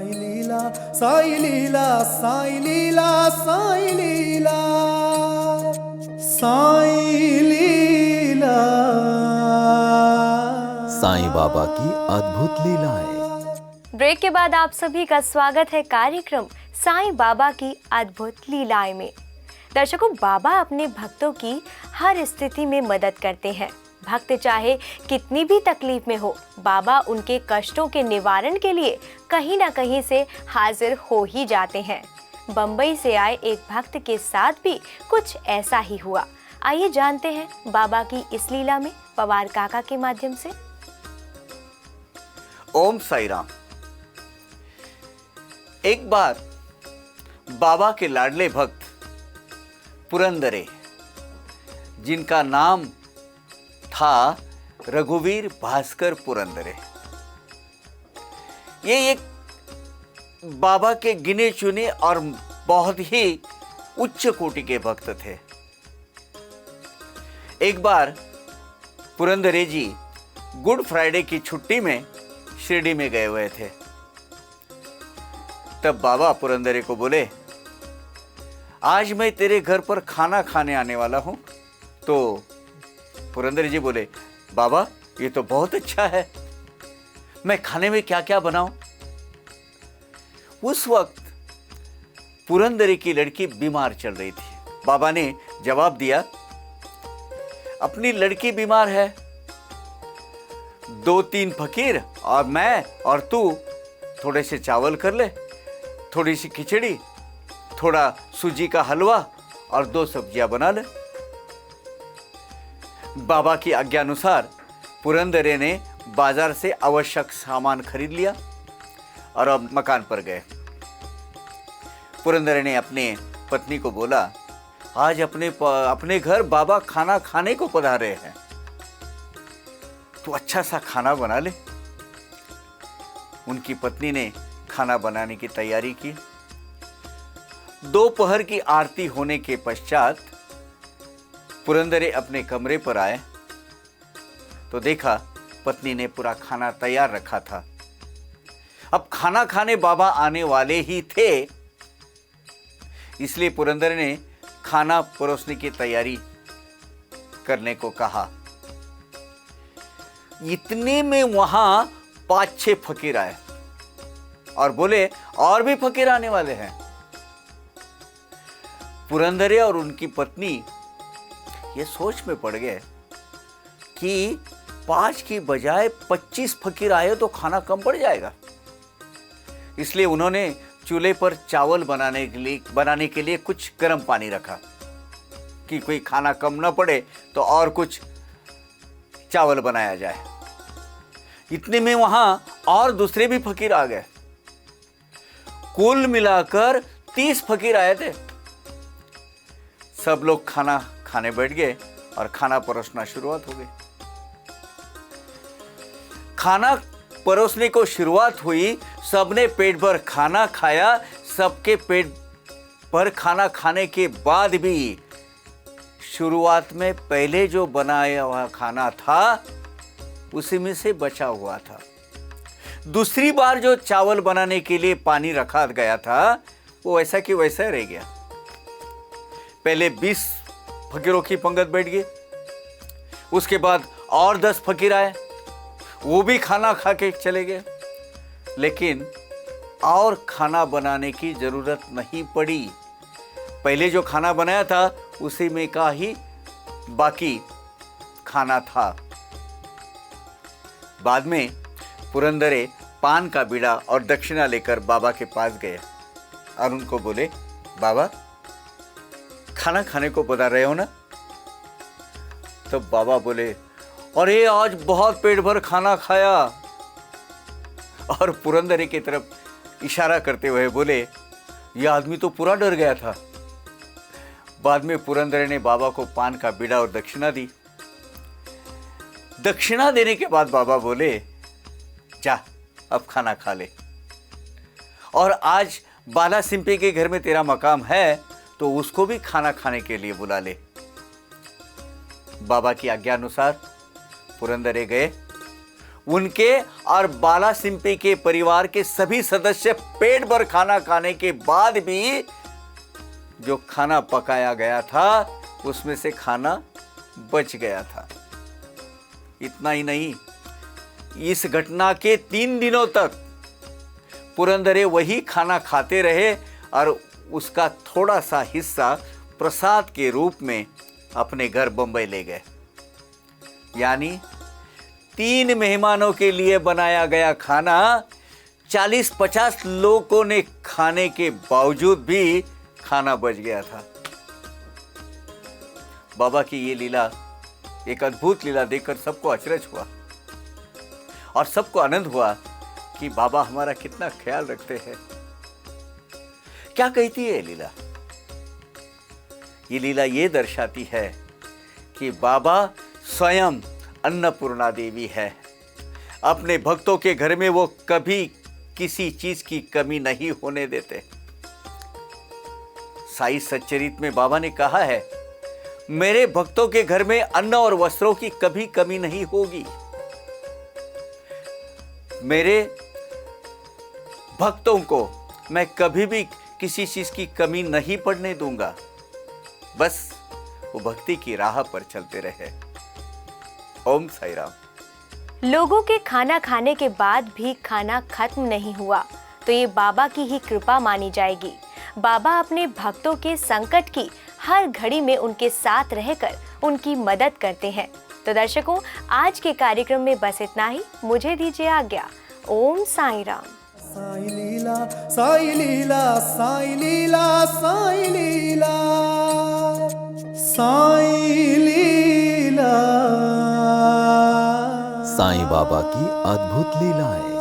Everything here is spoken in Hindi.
साई लीला साई लीला साई लीला साई लीला साई लीला। साईं बाबा की अद्भुत लीलाएं। ब्रेक के बाद आप सभी का स्वागत है कार्यक्रम साईं बाबा की अद्भुत लीलाएं में। दर्शकों, बाबा अपने भक्तों की हर स्थिति में मदद करते हैं। भक्त चाहे कितनी भी तकलीफ में हो, बाबा उनके कष्टों के निवारण के लिए कहीं ना कहीं से हाजिर हो ही जाते हैं। बम्बई से आए एक भक्त के साथ भी कुछ ऐसा ही हुआ। आइए जानते हैं बाबा की इस लीला में पवार काका के माध्यम से। ओम साई राम। एक बार बाबा के लाडले भक्त पुरंदरे, जिनका नाम था रघुवीर भास्कर पुरंदरे, ये एक बाबा के गिने चुने और बहुत ही उच्च कोटि के भक्त थे। एक बार पुरंदरे जी गुड फ्राइडे की छुट्टी में शिरडी में गए हुए थे। तब बाबा पुरंदरे को बोले, आज मैं तेरे घर पर खाना खाने आने वाला हूं। तो पुरंदरे जी बोले, बाबा ये तो बहुत अच्छा है, मैं खाने में क्या क्या बनाऊं। उस वक्त पुरंदरे की लड़की बीमार चल रही थी। बाबा ने जवाब दिया, अपनी लड़की बीमार है, 2-3 फकीर और मैं और तू थोड़े से चावल कर ले, थोड़ी सी खिचड़ी, थोड़ा सूजी का हलवा और 2 सब्जियां बना ले। बाबा की आज्ञा अनुसार पुरंदरे ने बाजार से आवश्यक सामान खरीद लिया और अब मकान पर गए। पुरंदरे ने अपने पत्नी को बोला, आज अपने घर बाबा खाना खाने को पधारे हैं, तो अच्छा सा खाना बना ले। उनकी पत्नी ने खाना बनाने की तैयारी की। दोपहर की आरती होने के पश्चात पुरंदरे अपने कमरे पर आए तो देखा पत्नी ने पूरा खाना तैयार रखा था। अब खाना खाने बाबा आने वाले ही थे, इसलिए पुरंदरे ने खाना परोसने की तैयारी करने को कहा। इतने में वहां 5-6 फकीर आए और बोले, और भी फकीर आने वाले हैं। पुरंदरे और उनकी पत्नी ये सोच में पड़ गए कि 5 की बजाय 25 फकीर आए तो खाना कम पड़ जाएगा। इसलिए उन्होंने चूल्हे पर चावल बनाने के लिए कुछ गर्म पानी रखा कि कोई खाना कम ना पड़े तो और कुछ चावल बनाया जाए। इतने में वहां और दूसरे भी फकीर आ गए। कुल मिलाकर 30 फकीर आए थे। सब लोग खाना खाने बैठ गए और खाना परोसना शुरुआत हो गई। खाना परोसने को शुरुआत हुई, सबने पेट भर खाना खाया। सबके पेट भर खाना खाने के बाद भी शुरुआत में पहले जो बनाया हुआ खाना था उसी में से बचा हुआ था। दूसरी बार जो चावल बनाने के लिए पानी रखा गया था वो वैसा कि वैसा रह गया। पहले 20 फकीरों की पंगत बैठ गई, उसके बाद और 10 फकीर आए, वो भी खाना खा के चले गए। लेकिन और खाना बनाने की जरूरत नहीं पड़ी। पहले जो खाना बनाया था उसी में का ही बाकी खाना था। बाद में पुरंदरे पान का बीड़ा और दक्षिणा लेकर बाबा के पास गए और उनको बोले, बाबा खाना खाने को बता रहे हो ना? तो बाबा बोले, अरे आज बहुत पेट भर खाना खाया। और पुरंदरे की तरफ इशारा करते हुए बोले, यह आदमी तो पूरा डर गया था। बाद में पुरंदरे ने बाबा को पान का बीड़ा और दक्षिणा दी। दक्षिणा देने के बाद बाबा बोले, जा अब खाना खा ले, और आज बाला सिंपी के घर में तेरा मकाम है तो उसको भी खाना खाने के लिए बुला ले। बाबा की आज्ञा अनुसार पुरंदरे गए उनके और बाला सिंपी के परिवार के सभी सदस्य पेट भर खाना खाने के बाद भी जो खाना पकाया गया था उसमें से खाना बच गया था। इतना ही नहीं, इस घटना के 3 दिनों तक पुरंदरे वही खाना खाते रहे और उसका थोड़ा सा हिस्सा प्रसाद के रूप में अपने घर बंबई ले गए। यानी 3 मेहमानों के लिए बनाया गया खाना 40-50 लोगों ने खाने के बावजूद भी खाना बच गया था। बाबा की ये लीला, एक अद्भुत लीला देखकर सबको अचरज हुआ और सबको आनंद हुआ कि बाबा हमारा कितना ख्याल रखते हैं। क्या कहती है ये लीला? ये लीला ये दर्शाती है कि बाबा स्वयं अन्नपूर्णा देवी है। अपने भक्तों के घर में वो कभी किसी चीज की कमी नहीं होने देते। साई सच्चरित में बाबा ने कहा है, मेरे भक्तों के घर में अन्न और वस्त्रों की कभी कमी नहीं होगी। मेरे भक्तों को मैं कभी भी किसी चीज की कमी नहीं पड़ने दूंगा। बस वो भक्ति की राह पर चलते रहे। ओम साई राम। लोगों के खाना खाने के बाद भी खाना खत्म नहीं हुआ तो ये बाबा की ही कृपा मानी जाएगी। बाबा अपने भक्तों के संकट की हर घड़ी में उनके साथ रहकर उनकी मदद करते हैं। तो दर्शकों, आज के कार्यक्रम में बस इतना ही। मुझे दीजिए आज्ञा। ओम साई राम। साई लीला साई लीला साई लीला साई लीला साई लीला। साईं बाबा की अद्भुत लीलाएं।